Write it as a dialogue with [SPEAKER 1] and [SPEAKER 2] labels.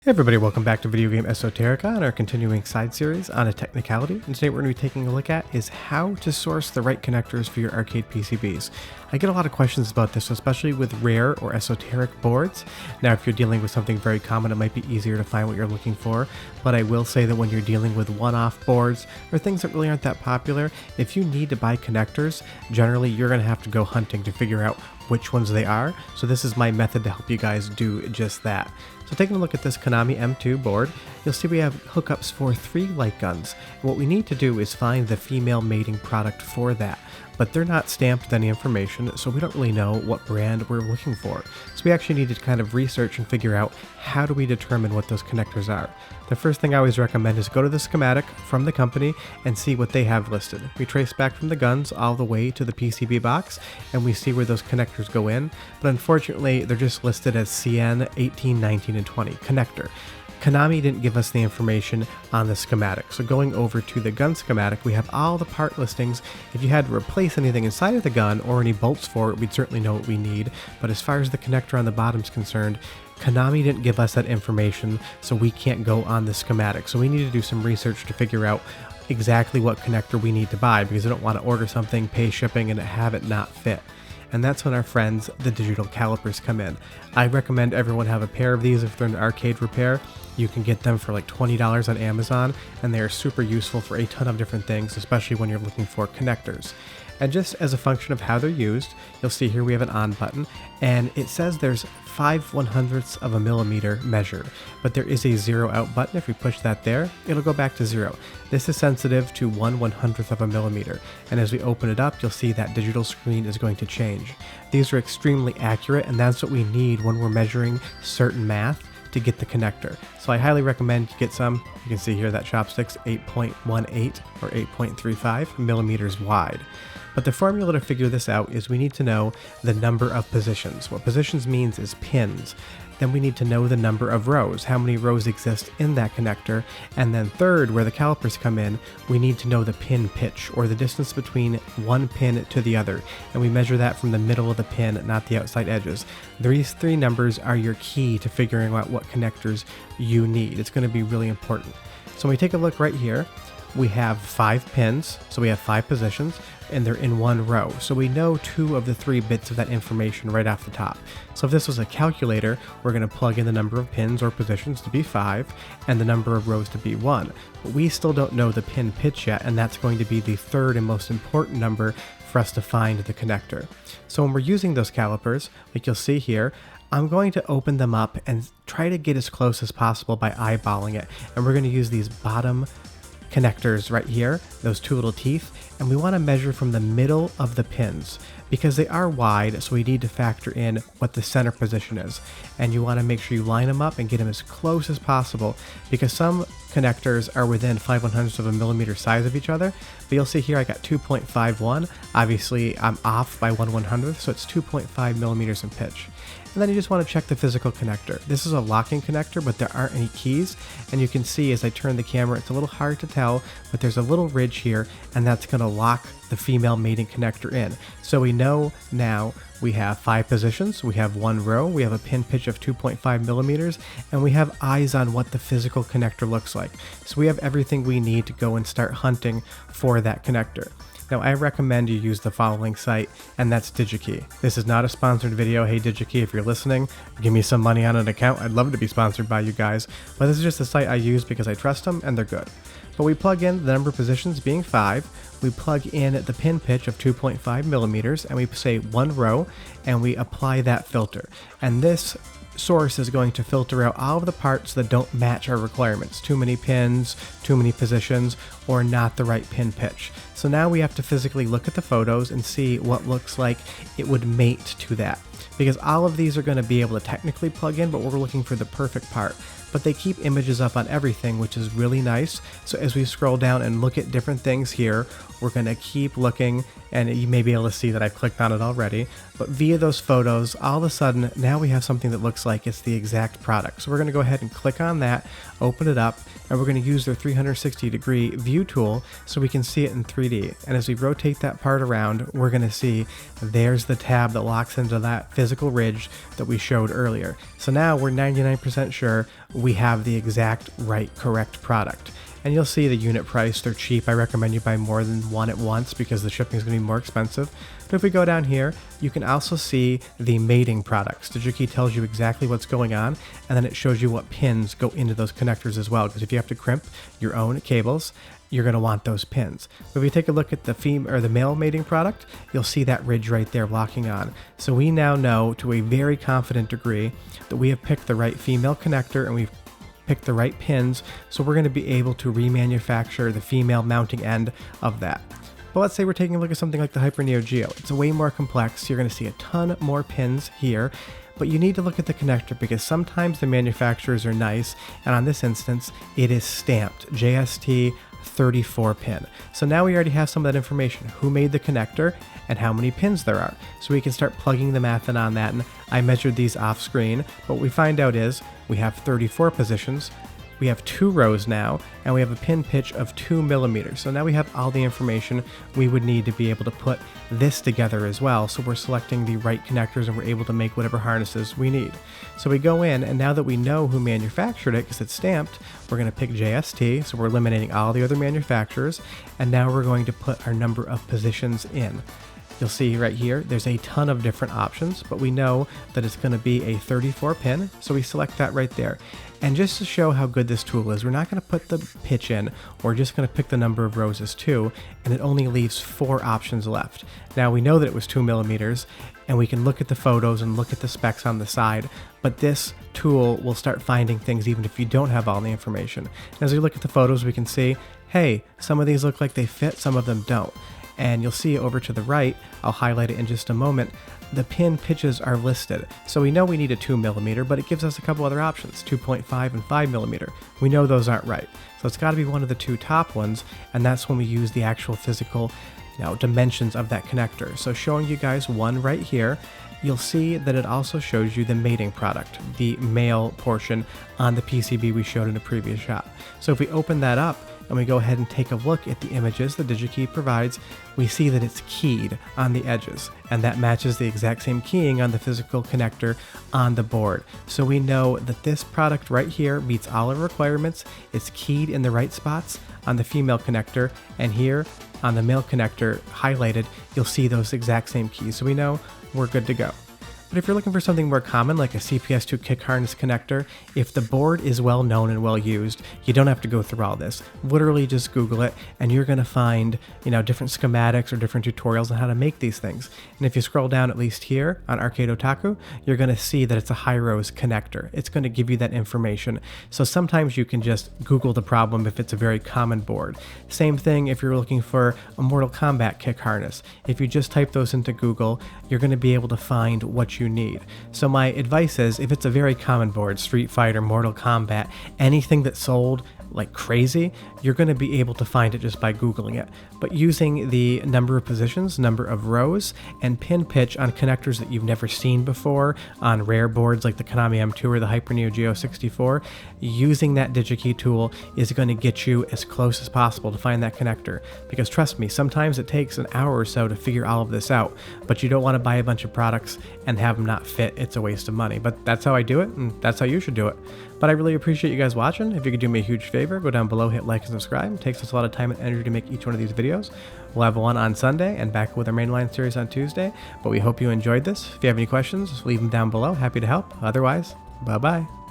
[SPEAKER 1] Hey everybody, welcome back to Video Game Esoterica and our continuing side series on a technicality. And today what we're going to be taking a look at is how to source the right connectors for your arcade PCBs. I get a lot of questions about this, especially with rare or esoteric boards. Now if you're dealing with something very common, it might be easier to find what you're looking for, but I will say that when you're dealing with one-off boards or things that really aren't that popular, if you need to buy connectors, generally you're going to have to go hunting to figure out which ones they are. So this is my method to help you guys do just that. So taking a look at this Konami M2 board, you'll see we have hookups for 3 light guns. And what we need to do is find the female mating product for that. But they're not stamped with any information, so we don't really know what brand we're looking for. So we actually need to kind of research and figure out how do we determine what those connectors are. The first thing I always recommend is go to the schematic from the company and see what they have listed. We trace back from the guns all the way to the PCB box and we see where those connectors go in, but unfortunately they're just listed as CN 18, 19, and 20 connector. Konami didn't give us the information on the schematic, so going over to the gun schematic, we have all the part listings. If you had to replace anything inside of the gun or any bolts for it, we'd certainly know what we need, but as far as the connector on the bottom is concerned, Konami didn't give us that information, so we can't go on the schematic. So we need to do some research to figure out exactly what connector we need to buy, because I don't want to order something, pay shipping, and have it not fit. And that's when our friends, the digital calipers, come in. I recommend everyone have a pair of these if they're in arcade repair. You can get them for like $20 on Amazon, and they are super useful for a ton of different things, especially when you're looking for connectors. And just as a function of how they're used, you'll see here we have an on button, and it says there's 5/100ths of a millimeter measured, but there is a 0 out button. If we push that there, it'll go back to 0. This is sensitive to 1/100th of a millimeter, and as we open it up, you'll see that digital screen is going to change. These are extremely accurate, and that's what we need when we're measuring certain math to get the connector. So I highly recommend you get some. You can see here that chopstick's 8.18 or 8.35 millimeters wide. But the formula to figure this out is we need to know the number of positions. What positions means is pins. Then we need to know the number of rows, how many rows exist in that connector. And then third, where the calipers come in, we need to know the pin pitch, or the distance between one pin to the other. And we measure that from the middle of the pin, not the outside edges. These 3 numbers are your key to figuring out what connectors you need. It's going to be really important. So when we take a look right here, we have 5 pins, so we have 5 positions, and they're in one row. So we know 2 of the 3 bits of that information right off the top. So if this was a calculator, we're going to plug in the number of pins or positions to be 5, and the number of rows to be 1. But we still don't know the pin pitch yet, and that's going to be the 3rd and most important number for us to find the connector. So when we're using those calipers, like you'll see here, I'm going to open them up and try to get as close as possible by eyeballing it. And we're going to use these bottom connectors right here, those 2 little teeth, and we want to measure from the middle of the pins because they are wide, so we need to factor in what the center position is. And you want to make sure you line them up and get them as close as possible, because some connectors are within 5/100ths of a millimeter size of each other. But you'll see here I got 2.51. Obviously I'm off by 1/100th, so it's 2.5 millimeters in pitch. And then you just want to check the physical connector. This is a locking connector, but there aren't any keys. And you can see as I turn the camera, it's a little hard to tell, but there's a little ridge here, and that's going to lock the female mating connector in. So we know now we have 5 positions, we have 1 row, we have a pin pitch of 2.5 millimeters, and we have eyes on what the physical connector looks like. So we have everything we need to go and start hunting for that connector. Now, I recommend you use the following site, and that's Digikey. This is not a sponsored video. Hey, Digikey, if you're listening, give me some money on an account. I'd love to be sponsored by you guys, but this is just a site I use because I trust them, and they're good. But we plug in the number of positions being 5, we plug in the pin pitch of 2.5 millimeters, and we say 1 row, and we apply that filter. And this source is going to filter out all of the parts that don't match our requirements. Too many pins, too many positions, or not the right pin pitch. So now we have to physically look at the photos and see what looks like it would mate to that. Because all of these are going to be able to technically plug in, but we're looking for the perfect part. But they keep images up on everything, which is really nice. So as we scroll down and look at different things here, we're going to keep looking, and you may be able to see that I've clicked on it already. But via those photos, all of a sudden, now we have something that looks like it's the exact product. So we're going to go ahead and click on that, open it up, and we're going to use their 360-degree view tool so we can see it in 3D. And as we rotate that part around, we're going to see there's the tab that locks into that physical ridge that we showed earlier. So now we're 99% sure we have the exact right correct product. And you'll see the unit price, they're cheap. I recommend you buy more than one at once because the shipping is going to be more expensive. But if we go down here, you can also see the mating products. Digikey tells you exactly what's going on, and then it shows you what pins go into those connectors as well. Because if you have to crimp your own cables, you're going to want those pins. But if you take a look at the male mating product, you'll see that ridge right there locking on. So we now know to a very confident degree that we have picked the right female connector and we've pick the right pins, so we're going to be able to remanufacture the female mounting end of that. But let's say we're taking a look at something like the Hyper Neo Geo. It's way more complex. You're going to see a ton more pins here, but you need to look at the connector because sometimes the manufacturers are nice, and on this instance, it is stamped JST 34 pin. So now we already have some of that information, who made the connector and how many pins there are. So we can start plugging the math in on that, and I measured these off screen, but what we find out is we have 34 positions, we have 2 rows now, and we have a pin pitch of 2 millimeters. So now we have all the information we would need to be able to put this together as well. So we're selecting the right connectors and we're able to make whatever harnesses we need. So we go in, and now that we know who manufactured it because it's stamped, we're going to pick JST. So we're eliminating all the other manufacturers, and now we're going to put our number of positions in. You'll see right here, there's a ton of different options, but we know that it's going to be a 34 pin, so we select that right there. And just to show how good this tool is, we're not going to put the pitch in, we're just going to pick the number of rows as 2, and it only leaves 4 options left. Now we know that it was 2 millimeters, and we can look at the photos and look at the specs on the side, but this tool will start finding things even if you don't have all the information. As we look at the photos, we can see, hey, some of these look like they fit, some of them don't. And you'll see over to the right, I'll highlight it in just a moment, the pin pitches are listed. So we know we need a 2 millimeter, but it gives us a couple other options, 2.5 and 5 millimeter. We know those aren't right. So it's got to be one of the 2 top ones, and that's when we use the actual physical dimensions of that connector. So showing you guys one right here, you'll see that it also shows you the mating product, the male portion on the PCB we showed in a previous shot. So if we open that up, and we go ahead and take a look at the images the Digikey provides, we see that it's keyed on the edges, and that matches the exact same keying on the physical connector on the board. So we know that this product right here meets all our requirements. It's keyed in the right spots on the female connector, and here on the male connector highlighted, you'll see those exact same keys. So we know we're good to go. But if you're looking for something more common like a CPS2 kick harness connector, if the board is well known and well used, you don't have to go through all this. Literally just Google it and you're going to find, different schematics or different tutorials on how to make these things. And if you scroll down at least here on Arcade Otaku, you're going to see that it's a Hyros connector. It's going to give you that information. So sometimes you can just Google the problem if it's a very common board. Same thing if you're looking for a Mortal Kombat kick harness. If you just type those into Google, you're going to be able to find what you need. So my advice is, if it's a very common board, Street Fighter, Mortal Kombat, anything that sold like crazy, you're going to be able to find it just by Googling it. But using the number of positions, number of rows, and pin pitch on connectors that you've never seen before on rare boards like the Konami M2 or the Hyper Neo Geo 64, using that Digikey tool is going to get you as close as possible to find that connector. Because trust me, sometimes it takes an hour or so to figure all of this out, but you don't want to buy a bunch of products and have them not fit. It's a waste of money. But that's how I do it, and that's how you should do it. But I really appreciate you guys watching. If you could do me a huge favor, go down below, hit like and subscribe. It takes us a lot of time and energy to make each one of these videos. We'll have one on Sunday and back with our mainline series on Tuesday. But we hope you enjoyed this. If you have any questions, leave them down below. Happy to help. Otherwise, bye-bye.